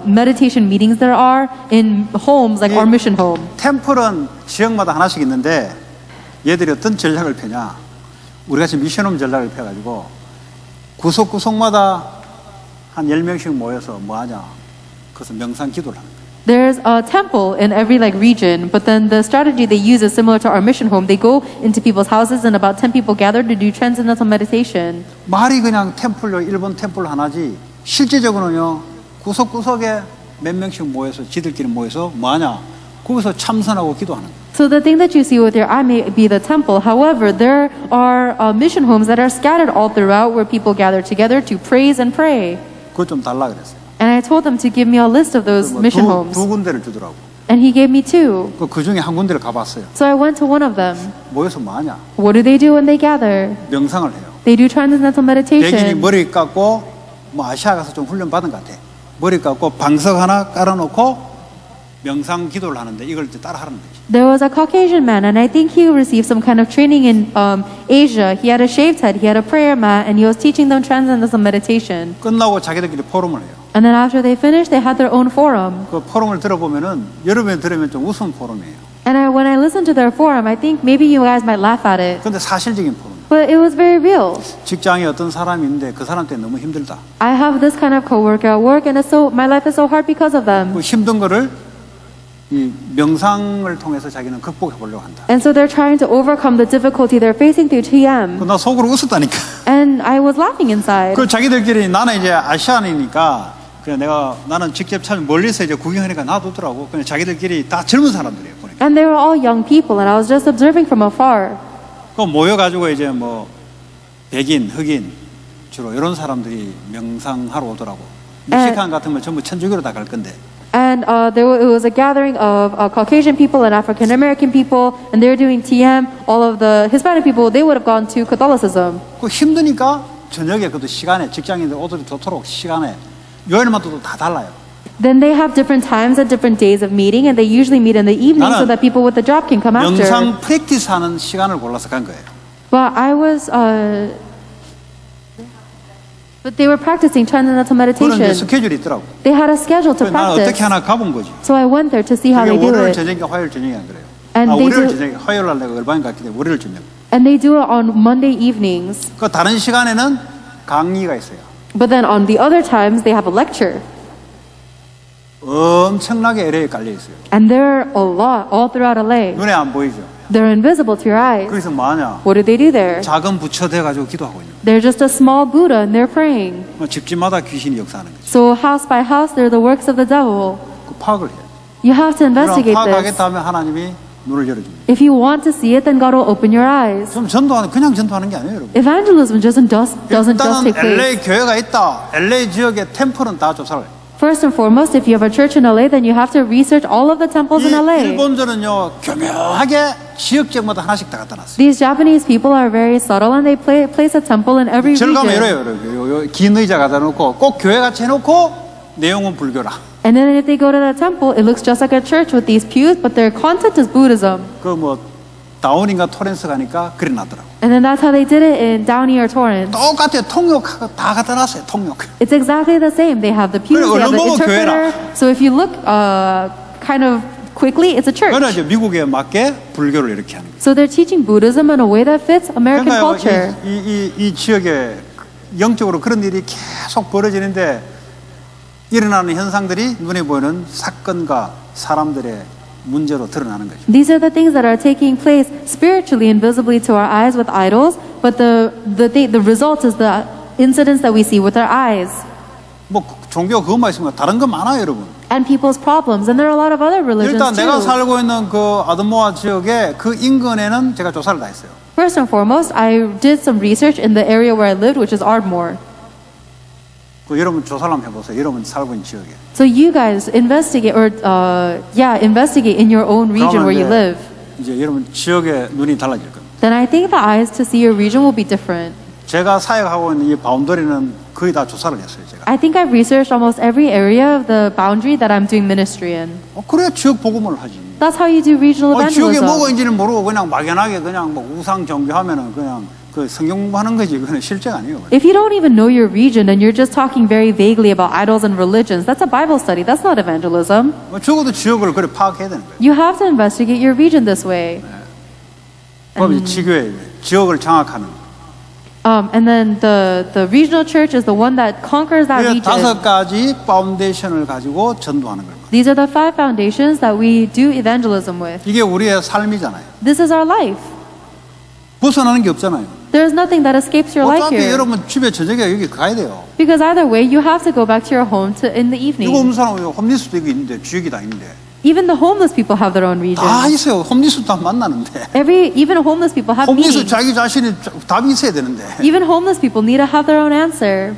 S2: meditation meetings there are in homes, like
S1: 이-
S2: our mission home.
S1: 템플은 지역마다 하나씩 있는데 얘들이 어떤 전략을 펴냐. 우리 같이 미션홈 전략을 펴가지고 구석구석마다 한 10명씩 모여서 뭐 하냐. 그래서 명상 기도를 하는 거예요.
S2: There's a temple in every like region, but then the strategy they use is similar to our mission home. They go into people's houses and about 10 people gather to do transcendental meditation.
S1: 말이 그냥 템플로 일본 템플 하나지 실제적으로는요 구석구석에 몇 명씩 모여서 지들끼리 모여서 뭐 하냐. 거기서 참선하고 기도하는 거예요.
S2: So the thing that you see with your eye may be the temple. However, there are mission homes that are scattered all throughout where people gather together to praise and pray.
S1: 그거 좀 달라 그랬어요.
S2: And I told them to give me a list of those
S1: 뭐
S2: mission
S1: 두
S2: homes.
S1: 군데를 주더라고.
S2: And he gave me 2.
S1: 그 중에 한 군데를 가봤어요.
S2: So I went to one of them.
S1: 모여서 뭐 하냐.
S2: What do they do when they gather?
S1: 명상을 해요.
S2: They do transcendental
S1: 백인이
S2: meditation.
S1: 머리 깎고 뭐 아시아 가서 좀 훈련 받은 것 같아. 머리 깎고 방석 하나 깔아놓고 명상 기도를 하는데 이걸 이제 따라 하는 거지.
S2: There was a Caucasian man, and I think he received some kind of training in Asia. He had a shaved head, he had a prayer mat, and he was teaching them transcendental meditation.
S1: 끝나고 자기들끼리 포럼을 해요.
S2: And then after they finished, they had their own forum.
S1: 그 포럼을 들어보면은 여러분이 들으면 좀 웃음 포럼이에요.
S2: And when I listened to their forum, I think maybe you guys might laugh at it,
S1: 근데 사실적인 포럼.
S2: but it was very real.
S1: 직장에 어떤 사람이 있는데 그 사람 때문에 너무 힘들다.
S2: I have this kind of coworker at work, and my life is so hard because of them.
S1: 그 힘든 거를 이 명상을 통해서 자기는 극복해 보려고 한다.
S2: And so they're trying to overcome the difficulty they're facing through TM.
S1: 나 속으로 웃었다니까.
S2: And I was laughing inside.
S1: 그 자기들끼리 나는 이제 아시안이니까 그냥 나는 직접 참 멀리서 이제 구경하니까 놔두더라고. 그냥 자기들끼리 다 젊은 사람들이에요. 보니까.
S2: And they were all young people, and I was just observing from afar.
S1: 그 모여가지고 이제 뭐 백인, 흑인 주로 이런 사람들이 명상하러 오더라고. 멕시칸 같으면 전부 천주교로 다 갈 건데.
S2: And it was a gathering of Caucasian people and African American people, and they were doing TM. All of the Hispanic people, they would have gone to Catholicism.
S1: 그 힘드니까 저녁에 그것도 시간에 직장인들 오도록 좋도록 시간에 요일마다도 다 달라요.
S2: Then they have different times and different days of meeting, and they usually meet in the evening so
S1: 나는
S2: that people with the job can come after.
S1: 명상 프랙티스 하는 시간을 골라서 간 거예요.
S2: But but they were practicing transcendental
S1: 그런 이제
S2: meditation.
S1: 스케줄이 있더라고.
S2: They had a schedule to
S1: 그래서 나는 어떻게
S2: practice.
S1: 하나 가본 거지.
S2: So I went there to see how
S1: 그게
S2: they do
S1: 월요일
S2: it.
S1: 저녁에 화요일 저녁에 안 그래요.
S2: And they
S1: 월요일
S2: do-
S1: 저녁에 화요일 날 내가 얼마인 갔기 때문에 월요일 저녁.
S2: And they do it on Monday evenings.
S1: 그 다른 시간에는 강의가 있어요.
S2: But then on the other times, they have a lecture.
S1: 엄청나게 LA에 깔려 있어요.
S2: And there are a lot all throughout LA.
S1: 눈에 안 보이죠.
S2: They're invisible to your eyes.
S1: 거기서 뭐 하냐?
S2: What do they do there?
S1: 작은 부처 돼가지고 기도하고 있는 거예요.
S2: They're just a small Buddha and they're praying.
S1: 뭐 집집마다 귀신이 역사하는 거죠.
S2: So house by house, they're the works of the devil.
S1: 그 파악을 해요.
S2: You have to
S1: 그럼
S2: investigate this.
S1: 파악하겠다 하면 하나님이 눈을 열어줍니다.
S2: If you want to see it, then God will open your eyes.
S1: 좀 전도하는 그냥 전도하는 게 아니에요, 여러분.
S2: Evangelism doesn't just take
S1: 일단은
S2: place.
S1: LA 교회가 있다. LA 지역의 템플은 다 조사를 해요.
S2: First and foremost, if you have a church in LA, then you have to research all of the temples in
S1: 이
S2: LA.
S1: 일본전은요 교묘하게 지역적마다 하나씩 다 갖다 놨어요.
S2: These Japanese people are very subtle and they place a temple in every
S1: 절가면
S2: region.
S1: 이래요. 긴 의자 갖다 놓고 꼭 교회 같이 해놓고 내용은 불교라.
S2: And then if they go to the temple, it looks just like a church with these pews, but their content is Buddhism.
S1: 그 뭐 다운인가 토렌스 가니까 그래 놨더라고.
S2: And then that's how they did it in Downey or Torrance.
S1: 똑같아요. 통역하고 다 갖다 놨어요. 통역.
S2: It's exactly the same. They have the pews,
S1: 그래,
S2: they have the
S1: 얼른 보고
S2: interpreter. So if you look kind of quickly, it's a church.
S1: 그러나 이제 미국에 맞게 불교를 이렇게 하는 거예요.
S2: So they're teaching Buddhism in a way that fits American
S1: 그러니까
S2: culture.
S1: 이 지역에 영적으로 그런 일이 계속 벌어지는데 일어나는 현상들이 눈에 보이는 사건과 사람들의 문제로 드러나는 거죠.
S2: These are the things that are taking place spiritually and visibly to our eyes with idols, but the result is the incidents that we see with our eyes.
S1: 뭐 종교 그것만 있으면 다른 거 많아요, 여러분.
S2: And people's problems, and there are a lot of other religions
S1: 일단 내가
S2: too.
S1: 살고 있는 그 아드모아 지역에 그 인근에는 제가 조사를 다 했어요.
S2: First and foremost, I did some research in the area where I lived, which is Ardmore.
S1: 그 여러분 조사를 한번 해보세요. 여러분 살고 있는 지역에.
S2: So you guys investigate, or investigate in your own region where you live.
S1: 이제 여러분 지역에 눈이 달라질 겁니다.
S2: Then I think the eyes to see your region will be different.
S1: 제가 사역하고 있는 이 바운더리는 거의 다 조사를 했어요, 제가.
S2: I think I've researched almost every area of the boundary that I'm doing ministry in.
S1: 그래야 지역 복음을 하지.
S2: That's how you do regional
S1: 지역에
S2: evangelism.
S1: 뭐가 있는지는 모르고 그냥 막연하게 그냥 뭐 우상 종교하면은 그냥 그 성경 공부하는 거지. 그건 실제가 아니에요.
S2: If you don't even know your region and you're just talking very vaguely about idols and religions, that's a Bible study. That's not evangelism.
S1: 적어도 지역을 그래 파악해야 되는 거예요.
S2: You have to investigate your region this way.
S1: 그럼 이제 지교회 지역을 장악하는.
S2: And then the regional church is the one that conquers that
S1: 이 다섯
S2: region.
S1: 가지 파운데이션을 가지고 전도하는 겁니다.
S2: These are the 5 foundations that we do evangelism with.
S1: 이게 우리의 삶이잖아요.
S2: This is our life.
S1: 벗어나는 게 없잖아요.
S2: There's nothing that escapes your life
S1: 어차피
S2: here.
S1: 여러분 집에 저녁에 여기 가야 돼요.
S2: Because either way, you have to go back to your home in the
S1: 이거
S2: evening.
S1: 없는 사람은 홈리스도 여기 있는데 지역이 다 있는데
S2: Even the homeless people have their own region.
S1: 다 있어요. 홈리스 다 만나는데
S2: Even homeless people have
S1: 홈리스
S2: meetings.
S1: 자기 자신이 답이 있어야 되는데
S2: Even homeless people need to have their own answer.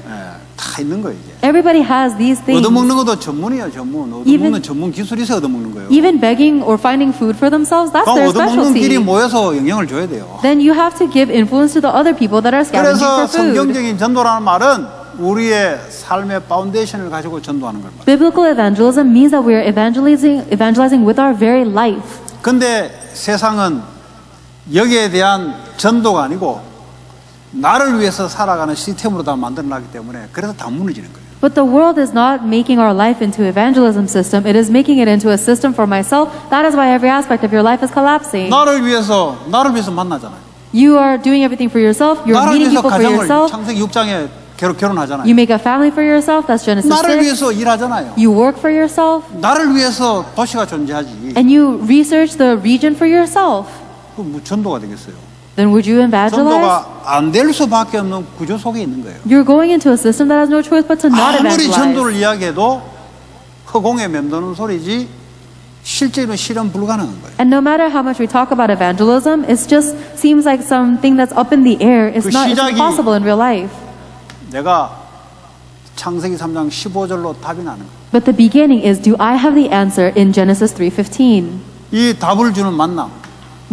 S1: 다 있는 거예요. 이게.
S2: Everybody has these things.
S1: 얻어먹는 것도 전문이에요. 전문. 얻어먹는 전문 기술이 있어야 얻어먹는 거예요.
S2: Even begging or finding food for themselves, that's
S1: 그럼
S2: their
S1: 얻어먹는 길이
S2: specialty.
S1: 모여서 영향을 줘야 돼요.
S2: Then you have to give influence to the other people that are scavenging
S1: 그래서
S2: for food.
S1: 성경적인 전도라는 말은 우리의 삶의 파운데이션을 가지고 전도하는 겁니다.
S2: Biblical evangelism means that we are evangelizing with our very life.
S1: 근데 세상은 여기에 대한 전도가 아니고 나를 위해서 살아가는 시스템으로 다 만들어놨기 때문에 그래서 다 무너지는 거예요.
S2: But the world is not making our life into evangelism system. It is making it into a system for myself. That is why every aspect of your life is collapsing.
S1: 나를 위해서 만나잖아요.
S2: You are doing everything for yourself. You're
S1: 나를
S2: meeting
S1: 위해서
S2: people for
S1: 가정을
S2: yourself.
S1: 창세기 6장에 결혼하잖아요.
S2: You make a family for yourself. That's Genesis
S1: 나를
S2: 6.
S1: 위해서 일하잖아요.
S2: You work for yourself.
S1: 나를 위해서 도시가 존재하지.
S2: And you research the region for yourself.
S1: 그 뭐 전도가 되겠어요.
S2: Then would you evangelize?
S1: 전도가 안 될 수밖에 없는 구조 속에 있는 거예요.
S2: You're going into a system that has no choice but to not
S1: 아무리
S2: evangelize.
S1: 전도를 이야기해도 허공에 맴도는 소리지 실제로 실현 불가능한 거예요.
S2: And no matter how much we talk about evangelism, it just seems like something that's up in the air. It's
S1: 그
S2: not it's
S1: 시작이-
S2: impossible in real life.
S1: 내가 창세기 3장 15절로 답이 나는 거예요.
S2: But the beginning is, do I have the answer in Genesis 3:15?
S1: 이 답을 주는 만남.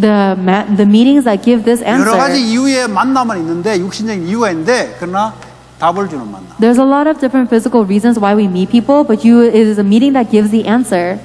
S2: The meetings that give this
S1: 여러 가지
S2: answer.
S1: 이유의 만남은 있는데 육신적인 이유가 있는데 그러나 답을 주는 만남.
S2: There's a lot of different physical reasons why we meet people, but it is a meeting that gives the answer.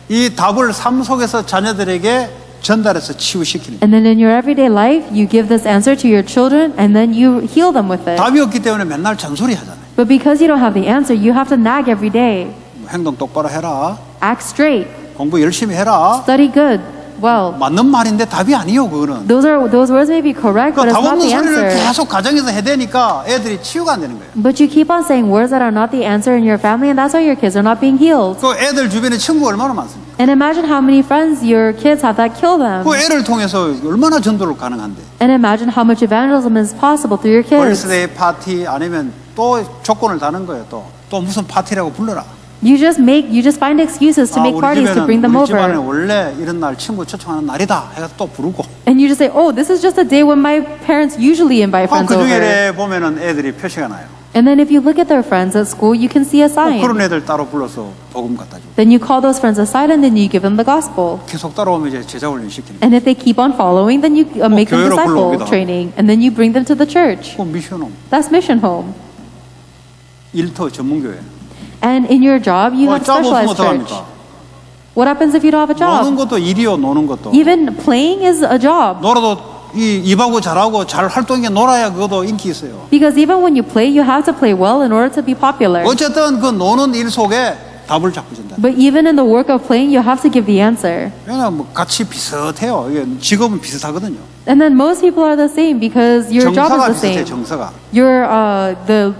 S1: 이 답을 삶 속에서 자녀들에게 전달해서 치유시키는 거예요.
S2: And then in your everyday life, you give this answer to your children, and then you heal them with it.
S1: 답이 없기 때문에 맨날 잔소리 하잖아요.
S2: But because you don't have the answer, you have to nag every day.
S1: 뭐 행동 똑바로 해라.
S2: Act straight.
S1: 공부 열심히 해라.
S2: Study good. Well,
S1: 맞는 말인데 답이 아니요 그거는.
S2: those words may be correct, but
S1: 그
S2: it's
S1: 답
S2: not
S1: 없는
S2: the
S1: 소리를
S2: answer.
S1: 계속 가정에서 해대니까 애들이 치유가 안 되는 거예요.
S2: But you keep on saying words that are not the answer in your family, and that's why your kids are not being healed.
S1: 그 애들 주변에 친구가 얼마나 많습니까?
S2: And imagine how many friends your kids have that kill them.
S1: 그 애를 통해서 얼마나 전도를 가능한데.
S2: And imagine how much evangelism is possible through your kids.
S1: 벌스데이 파티 아니면 또 조건을 다는 거예요. 또 무슨 파티라고 불러라.
S2: You just find excuses to make parties to bring them
S1: 우리 집안에
S2: over.
S1: 원래 이런 날 친구 초청하는 날이다 해서 또 부르고
S2: And you just say, oh, this is just a day when my parents usually invite friends
S1: 그
S2: over.
S1: 중에 보면은 애들이 표시가 나요.
S2: And then if you look at their friends at school, you can see a sign.
S1: 그런 애들 따로 불러서 복음 갖다 주고
S2: Then you call those friends aside and then you give them the gospel.
S1: 계속 따라오면 이제 제자 훈련 시키는
S2: And if they keep on following, then you make them
S1: 교회로
S2: disciple
S1: 불러오기도 하고.
S2: training. And then you bring them to the church.
S1: 그 미션홈
S2: That's mission home.
S1: 일터 전문교회.
S2: And in your job, you have
S1: 짬 없으면
S2: specialized church.
S1: 어떡합니까?
S2: What happens if you don't have a
S1: 노는
S2: job?
S1: 것도 일이요, 노는 것도.
S2: Even playing is a job.
S1: 놀아도 입하고 잘하고 잘 활동해 놀아야 그것도 인기 있어요.
S2: Because even when you play, you have to play well in order to be popular.
S1: 어쨌든 그 노는 일 속에 답을 잡고 준다.
S2: But even in the work of playing, you have to give the answer.
S1: 왜냐면 뭐 같이 비슷해요. 이게 직업은 비슷하거든요.
S2: And then most people are the same because your job
S1: 정서가
S2: is the
S1: 비슷해,
S2: same.
S1: 정서가.
S2: Your the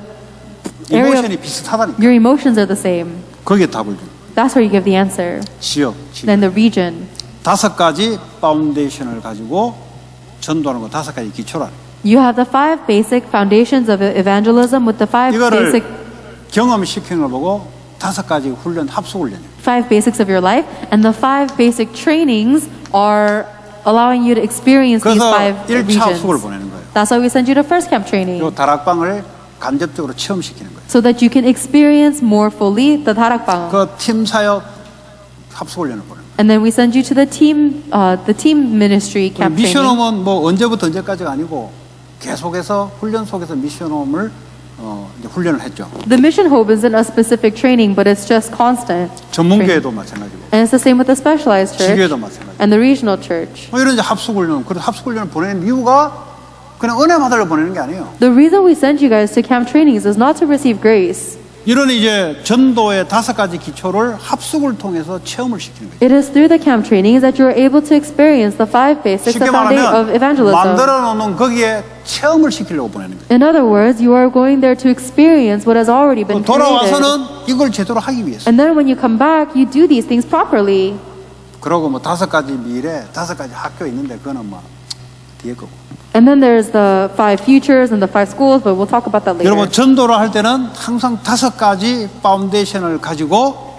S2: area
S1: 이모션이 비슷하다니까.
S2: your emotions are the same.
S1: 거기에 답을 줘.
S2: That's where you give the answer.
S1: 지역.
S2: Then the region.
S1: 5가지 파운데이션을 가지고 전도하는 거 5가지 기초라.
S2: You have the 5 basic foundations of evangelism with the 5
S1: 이거를
S2: basic
S1: 경험시키는 걸 보고 5가지 훈련, 합숙 훈련이에요.
S2: 5 basics of your life, and the 5 basic trainings are allowing you to experience these
S1: 그래서
S2: 5
S1: 1차 합숙을
S2: regions.
S1: 보내는 거예요.
S2: That's why we send you to first camp training,
S1: 이 다락방을 간접적으로 체험시키는 거예요.
S2: so that you can experience more fully the 다락방.
S1: 그 팀 사역 합숙 훈련을 보내는 거예요.
S2: And then we send you to the team ministry camp training.
S1: 미션홈은 뭐 언제부터 언제까지가 아니고 계속해서 훈련 속에서 미션홈을 이제 훈련을 했죠.
S2: The mission home isn't a specific training, but it's just constant.
S1: 전문교회도 마찬가지고
S2: And it's the same with the specialized church
S1: 지교회도 마찬가지고
S2: and the regional church.
S1: 뭐 이런 이제 합숙 훈련, 그 합숙 훈련을 보내는 이유가 그냥 은혜 받으려 보내는 게 아니에요.
S2: The reason we send you guys to camp trainings is not to receive grace.
S1: 이런 이제 전도의 5가지 기초를 합숙을 통해서 체험을 시키는 거예요.
S2: It is through the camp trainings that you are able to experience the 5 basics
S1: 쉽게
S2: of
S1: 말하면
S2: evangelism.
S1: 만들어 놓는 거기에 체험을 시키려고 보내는 거예요.
S2: In other words, you are going there to experience what has already been created.
S1: 돌아와서는 이걸 제대로 하기 위해서.
S2: And then when you come back, you do these things properly.
S1: 그러고 뭐 5가지 미래, 5가지 학교 있는데 그거는 뭐 뒤에 거고.
S2: And then there's the 5 futures and the 5 schools, but we'll talk about that later.
S1: 여러분 전도를 할 때는 항상 5가지 파운데이션을 가지고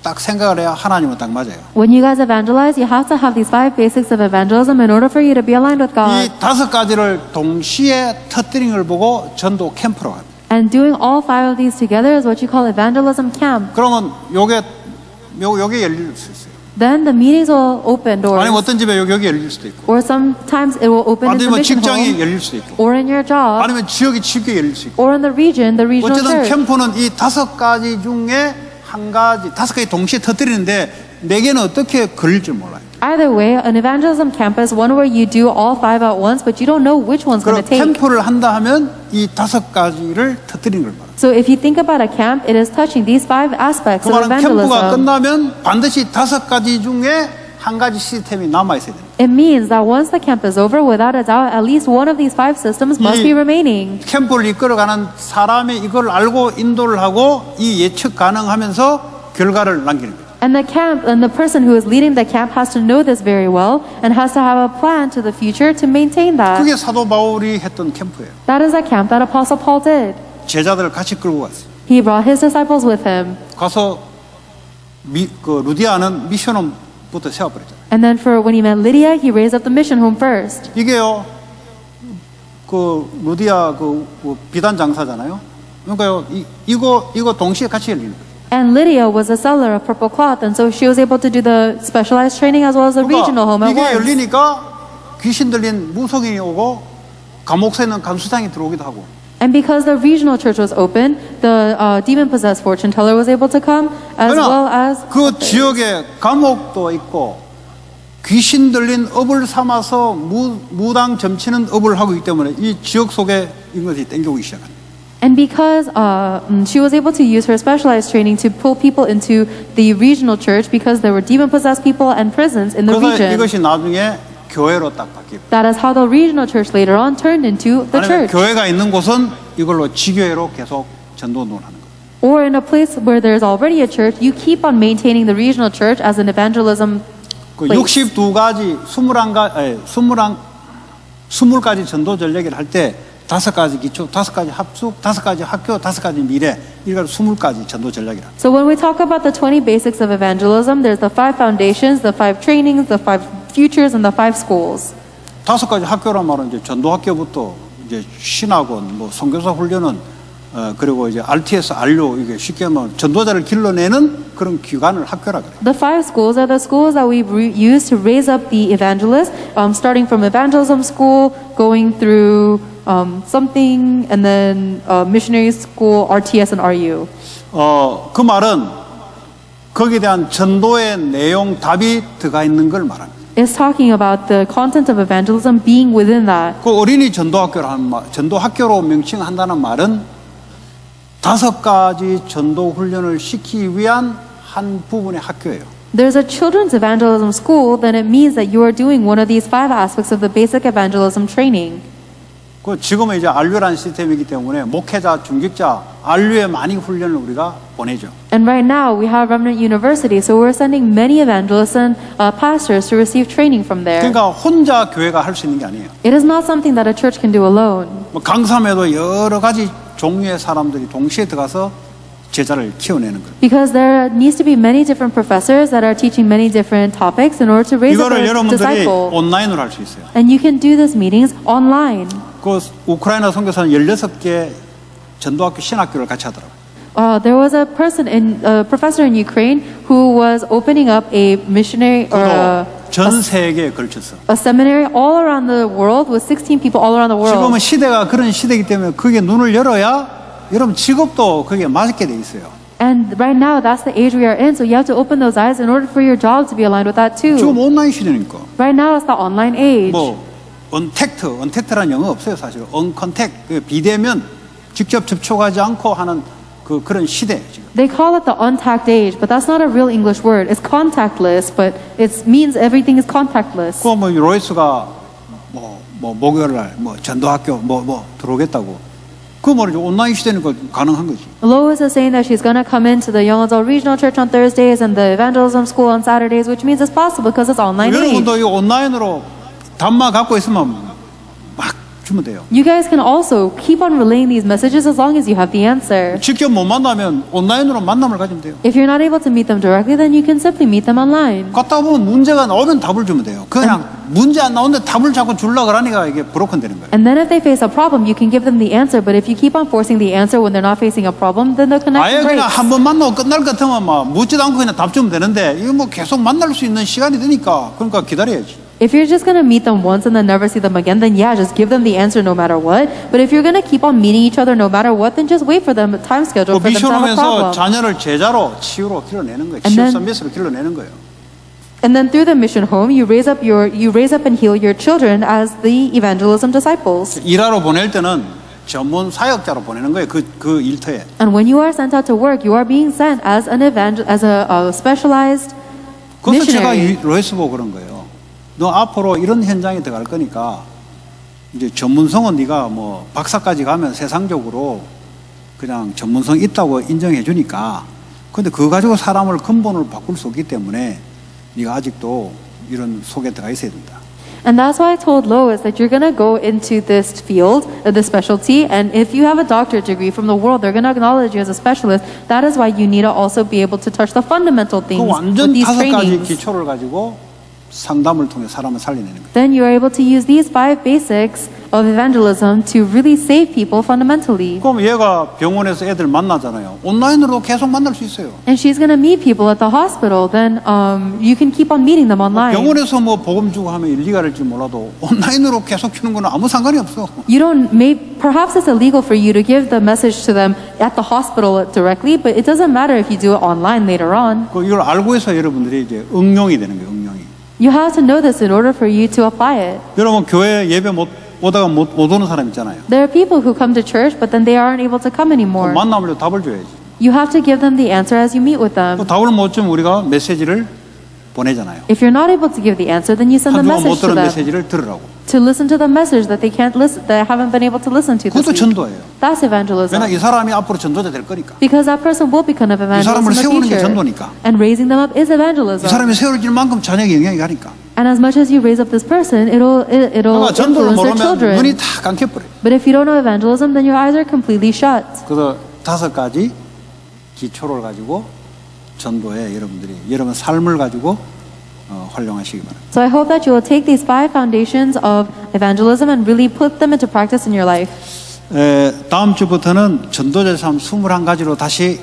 S1: 딱 생각을 해야 하나님은 딱 맞아요.
S2: When you guys evangelize, you have to have these 5 basics of evangelism in order for you to be aligned with
S1: 이
S2: God.
S1: 5가지를 동시에 터뜨리는 걸 보고 전도 캠프로 합니다.
S2: And doing all 5 of these together is what you call evangelism camp.
S1: 그러면 요게 열릴 수 있어요.
S2: Then the meetings will open doors.
S1: 아니면 어떤 집에 여기 열릴 수도 있고,
S2: Or sometimes it will open in the
S1: 아니면
S2: mission
S1: 직장이
S2: home,
S1: 열릴 수도 있고,
S2: or in your job,
S1: 아니면 지역이 쉽게 열릴 수 있고.
S2: or in the regional
S1: 어쨌든
S2: church.
S1: 캠프는 이 5가지 중에 한 가지, 5가지 동시에 터뜨리는데 내게는 어떻게 걸릴 줄 몰라요.
S2: Either way, an evangelism camp is one where you do all 5 at once, but you don't know which one's going
S1: 그럼
S2: to take.
S1: 캠프를 한다 하면 이 5가지를 터뜨리는 걸 말합니다.
S2: So if you think about a camp, it is touching these 5 aspects
S1: 그
S2: of
S1: 말은 캠프가
S2: evangelism.
S1: 끝나면 반드시 5가지 중에 한 가지 시스템이 남아 있어야 됩니다.
S2: It means that once the camp is over, without a doubt, at least one of these 5 systems must
S1: 이-
S2: be remaining.
S1: 캠프를 이끌어가는 사람이 이걸 알고 인도를 하고 이 예측 가능하면서 결과를 남기는 거예요.
S2: And the person who is leading the camp has to know this very well and has to have a plan to the future to maintain that.
S1: 그게 사도 바울이 했던 캠프예요.
S2: That is a camp that Apostle Paul did.
S1: 제자들을 같이 끌고 갔어요.
S2: He brought his disciples with him.
S1: 가서 루디아는 미션홈부터 세워버렸잖아요.
S2: And then when he met Lydia, he raised up the mission home first.
S1: 이게요, 루디아 비단 장사잖아요. 그러니까요, 이거 동시에 같이 열리는 거예요.
S2: And Lydia was a seller of purple cloth, and so she was able to do the specialized training as well as the regional home at
S1: 이게
S2: once.
S1: 열리니까 귀신 들린 무속인이 오고 감옥에 있는 간수장이 들어오기도 하고.
S2: And because the regional church was open, the demon-possessed fortune teller was able to come, as well as
S1: 그 지역에 감옥도 있고 귀신 들린 업을 삼아서 무당 점치는 업을 하고 있기 때문에 이 지역 속에 이것이 땡겨오기 시작합니다.
S2: And because she was able to use her specialized training to pull people into the regional church because there were demon-possessed people and prisons in the
S1: 그래서
S2: region.
S1: 이것이 나중에 교회로 딱 바뀌고.
S2: That is how the regional church later on turned into the
S1: 아니면
S2: church.
S1: 교회가 있는 곳은 이걸로 지교회로 계속 전도운동을 하는 거예요.
S2: Or in a place where there's already a church, you keep on maintaining the regional church as an evangelism
S1: 그
S2: place.
S1: 62가지 20가지 전도 전략을 할 때 5가지 기초, 5가지 합숙, 5가지 학교, 5가지 미래, 이걸 20가지 전도 전략이라.
S2: So when we talk about the 20 basics of evangelism, there's the 5 foundations, the 5 trainings, the 5 futures, and the 5 schools.
S1: 5가지 학교란 말은 이제 전도학교부터 이제 신학원, 뭐 선교사 훈련은 그리고 이제 RTS, RU 이게 쉽게 하면 전도자를 길러내는 그런 기관을 학교라 그래요.
S2: The 5 schools are the schools that we use to raise up the evangelists, starting from evangelism school, going through something, and then missionary school, RTS, and RU.
S1: 그 말은 거기에 대한 전도의 내용, 답이 들어가 있는 걸 말합니다.
S2: It's talking about the content of evangelism being within that.
S1: 그 어린이 전도학교를 하는 말, 전도학교로 명칭한다는 말은 5가지 전도 훈련을 시키기 위한 한 부분의 학교예요.
S2: There's a children's evangelism school, then it means that you are doing one of these 5 aspects of the basic evangelism training.
S1: 그 지금은 이제 RU라는 시스템이기 때문에 목회자, 중직자, RU에 많이 훈련을 우리가 보내죠.
S2: And right now we have Remnant University, so we're sending many evangelists and pastors to receive training from there.
S1: 그러니까 혼자 교회가 할 수 있는 게 아니에요.
S2: It is not something that a church can do alone.
S1: 뭐 강사에도 여러 가지 종류의 사람들이 동시에 들어가서 제자를 키워내는 거예요.
S2: Because there needs to be many different professors that are teaching many different topics in order to raise up
S1: 이거를
S2: a
S1: 여러분들이
S2: disciple.
S1: 온라인으로 할 수 있어요.
S2: And you can do these meetings online.
S1: 그 우크라이나 선교사는 16개 전도학교 신학교를 같이 하더라고요.
S2: There was a professor in Ukraine who was opening up a missionary or
S1: 그도 전 세계에 걸쳐서.
S2: a seminary all around the world with 16 people all around the world.
S1: 지금은 시대가 그런 시대이기 때문에 그게 눈을 열어야 여러분 직업도 그게 맞게 돼 있어요.
S2: And right now, that's the age we are in, so you have to open those eyes in order for your job to be aligned with that too.
S1: 지금 온라인 시대니까.
S2: Right now, it's the online age.
S1: 뭐 언택트라는 영어 없어요 사실. 언컨택 비대면 직접 접촉하지 않고 하는 그런 시대 지금.
S2: They call it the untact age, but that's not a real English word. It's contactless, but it means everything is contactless.
S1: 그 뭐 로이스가 뭐 목요일 날 뭐 전도학교 뭐 들어오겠다고. 그 말이죠. 온라인 시대니까 가능한 거지.
S2: Lois is saying that she's going to come into the Young Adult Regional Church on Thursdays and the Evangelism School on Saturdays, which means it's possible because it's online age.
S1: 여러분도 이 온라인으로 담마 갖고 있으면 막 주면 돼요.
S2: You guys can also keep on relaying these messages as long as you have the answer.
S1: 직접 못 만나면 온라인으로 만남을 가지면 돼요.
S2: If you're not able to meet them directly, then you can simply meet them online.
S1: 갔다 보면 문제가 나오면 답을 주면 돼요. 그냥 문제 안 나오는데 답을 자꾸 주려고 그러니까 이게 브로큰 되는 거예요.
S2: And then if they face a problem, you can give them the answer. But if you keep on forcing the answer when they're not facing a problem, then the
S1: 아예
S2: connection
S1: 그냥
S2: breaks.
S1: 한 번 만나고 끝날 것 같으면 막 묻지도 않고 그냥 답 주면 되는데 이거 뭐 계속 만날 수 있는 시간이 되니까 그러니까 기다려야지.
S2: If you're just going to meet them once and then never see them again, then yeah, just give them the answer no matter what. But if you're going to keep on meeting each other no matter what, then just wait for them, time schedule for them to have a
S1: 미션홈에서
S2: problem.
S1: 자녀를 제자로 치유로 길러내는 거예요.
S2: And then-
S1: 치유 선배스로 길러내는 거예요.
S2: And then through the mission home, you raise up and heal your children as the evangelism disciples.
S1: 일하러 보낼 때는 전문 사역자로 보내는 거예요. 그 일터에.
S2: And when you are sent out to work, you are being sent as a specialized
S1: 그래서 제가
S2: missionary.
S1: 로이스 보고 그런 거예요. 너 앞으로 이런 현장에 들어갈 거니까 이제 전문성은 네가 뭐 박사까지 가면 세상적으로 그냥 전문성 있다고 인정해 주니까 근데 그거 가지고 사람을 근본으로 바꿀 수 없기 때문에 네가 아직도 이런 속에 들어가 있어야 된다.
S2: And that's why I told Lois that you're going to go into this field, this specialty, and if you have a doctorate degree from the world, they're going to acknowledge you as a specialist. That is why you need to also be able to touch the fundamental
S1: 그
S2: things with
S1: 완전
S2: these
S1: 5가지
S2: trainings.
S1: 기초를 가지고 상담을 통해 사람을 살려내는 거예요.
S2: Then you're able to use these 5 basics of evangelism to really save people fundamentally.
S1: 그럼 얘가 병원에서 애들 만나잖아요. 온라인으로 계속 만날 수 있어요.
S2: And she's going to meet people at the hospital. Then you can keep on meeting them online.
S1: 병원에서 뭐 복음 주고 하면 일리가 될지 몰라도 온라인으로 계속 주는 거는 아무 상관이 없어.
S2: You don't, perhaps it's illegal for you to give the message to them at the hospital directly, but it doesn't matter if you do it online later on.
S1: 이걸 알고 해서 여러분들이 이제 응용이 되는 거예요. 응용이.
S2: You have to know this in order for you to apply it.
S1: 여러분 교회 예배 오다가 못 오는 사람 있잖아요.
S2: There are people who come to church, but then they aren't able to come anymore.
S1: 만나면 답을 줘야지.
S2: You have to give them the answer as you meet with them.
S1: 그 답을 못 주면 우리가 메시지를 보내잖아요.
S2: If you're not able to give the answer, then you send the
S1: 한 주간 못
S2: message to
S1: 들은
S2: them
S1: 메시지를 들으라고.
S2: to listen to the message that they can't listen, that haven't been able to listen to this
S1: 그것도
S2: week.
S1: 전도예요.
S2: That's evangelism.
S1: 왜냐 이 사람이 앞으로 전도자 될 거니까.
S2: Because that person will become an evangelist
S1: 사람을
S2: in the
S1: 세우는 게
S2: future.
S1: 전도니까.
S2: And raising them up is
S1: 이
S2: evangelism.
S1: 사람이 세워질 만큼 자녀에게 영향이 가니까.
S2: And as much as you raise up this person, it'll
S1: 그러니까 전도를
S2: influence their
S1: 모르면 눈이
S2: children.
S1: 다 감겨버려요.
S2: But if you don't know evangelism, then your eyes are completely shut.
S1: 그래서 5가지 기초를 가지고 전도에 여러분 삶을 가지고 활용하시기 바랍니다.
S2: So I hope that you will take these 5 foundations of evangelism and really put them into practice in your life.
S1: 다음 주부터는 전도자 삶 21가지로 다시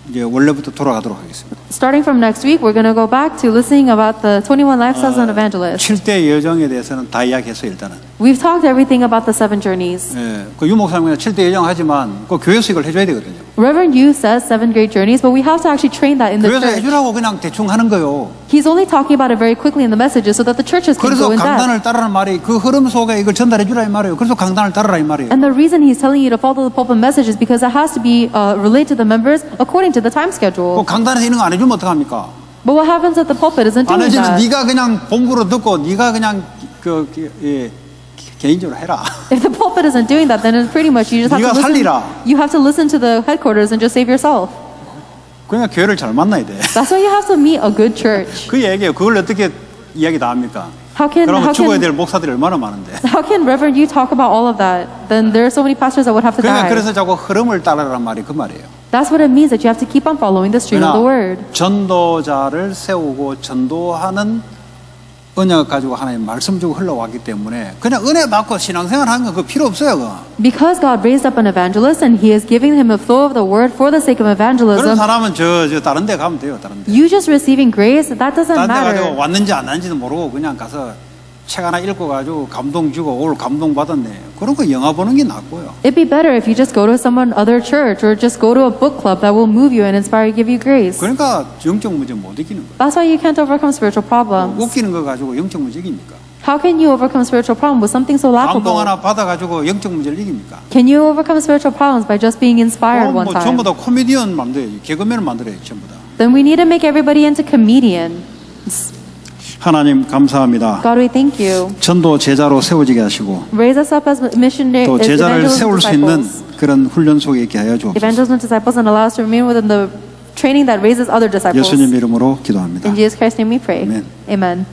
S1: 이제 원래부터 돌아가도록 하겠습니다.
S2: Starting from next week, we're going to go back to listening about the 21 lifestyles of an evangelist.
S1: 7대 여정에 대해서는 다 이야기했어요, 일단은.
S2: We've talked everything about the 7 journeys.
S1: 그 유목사님은 7대 여정 하지만 그 교회에서 이걸 해줘야 되거든요.
S2: Reverend Yu says 7 great journeys, but we have to actually train that in the
S1: 교회에서
S2: church.
S1: 해주라고 그냥 대충 하는 거요.
S2: He's only talking about it very quickly in the messages so that the churches can
S1: 그래서
S2: go in depth.
S1: 강단을 따르라는 말이 그 흐름 속에 이걸 전달해주라 이 말이에요. 그래서 강단을 따르라 이 말이에요.
S2: And the reason he's telling you to follow the pulpit message is because it has to be relayed to the members according to the time schedule.
S1: 그 강단에서 이런 거 안 해주면 어떡합니까?
S2: But what happens if the pulpit isn't
S1: 안
S2: doing
S1: 해주면
S2: that?
S1: 네가 그냥 본부로 듣고 네가 그냥 개인적으로 해라.
S2: If the pulpit isn't doing that, then it's pretty much you just have
S1: 네가
S2: to listen.
S1: 살리라.
S2: You have to listen to the headquarters and just save yourself.
S1: 그러니까 교회를 잘 만나야 돼.
S2: That's why you have to meet a good church.
S1: 그 얘기예요. 그걸 어떻게 이야기 다 합니까? 그러면 죽어야 될 목사들이 얼마나 많은데.
S2: how can Reverend you talk about all of that? Then there are so many pastors that would have to
S1: 그러니까
S2: die.
S1: 그래서 자꾸 흐름을 따르란 말이 그 말이에요.
S2: That's what it means that you have to keep on following the stream of the word.
S1: 전도자를 세우고 전도하는 언약 가지고 하나님 말씀 주고 흘러왔기 때문에 그냥 은혜 받고 신앙생활 하는 거 그거 필요 없어요. 그거.
S2: Because God raised up an evangelist and He is giving him a flow of the word for the sake of
S1: 그런
S2: evangelism,
S1: 사람은 저 다른 데 가면 돼요. 다른 데.
S2: you just receiving grace, that doesn't
S1: 다른 데 가지고
S2: matter.
S1: 왔는지 안 왔는지도 모르고 그냥 가서 책 하나 읽고 가지고 감동 주고 오늘 감동 받았네. 그런 거 영화 보는 게 낫고요.
S2: It'd be better if you just go to some other church or just go to a book club that will move you and inspire you, give you grace.
S1: 그러니까 영적 문제 못 이기는 거예요.
S2: That's why you can't overcome spiritual problems.
S1: 웃기는 거 가지고 영적 문제 이깁니까?
S2: How can you overcome spiritual problems with something so
S1: 감동
S2: laughable?
S1: 하나 받아가지고 영적 문제를 이깁니까?
S2: Can you overcome spiritual problems by just being inspired
S1: 뭐
S2: one time?
S1: 전부 다 코미디언 만들어야지. 개그맨을 만들어야지 전부 다.
S2: Then we need to make everybody into comedian.
S1: 하나님 감사합니다.
S2: God, we thank you.
S1: 전도 제자로 세워지게 하시고
S2: Raise us up as missionary,
S1: 또
S2: as
S1: 제자를
S2: evangelist
S1: 세울 수 있는
S2: disciples.
S1: 그런 훈련 속에 있게 하여 주옵소서.
S2: Evangelist and disciples and allow us to remain within the training that raises other disciples.
S1: 예수님 이름으로 기도합니다.
S2: In Jesus Christ's name we pray.
S1: Amen.
S2: Amen.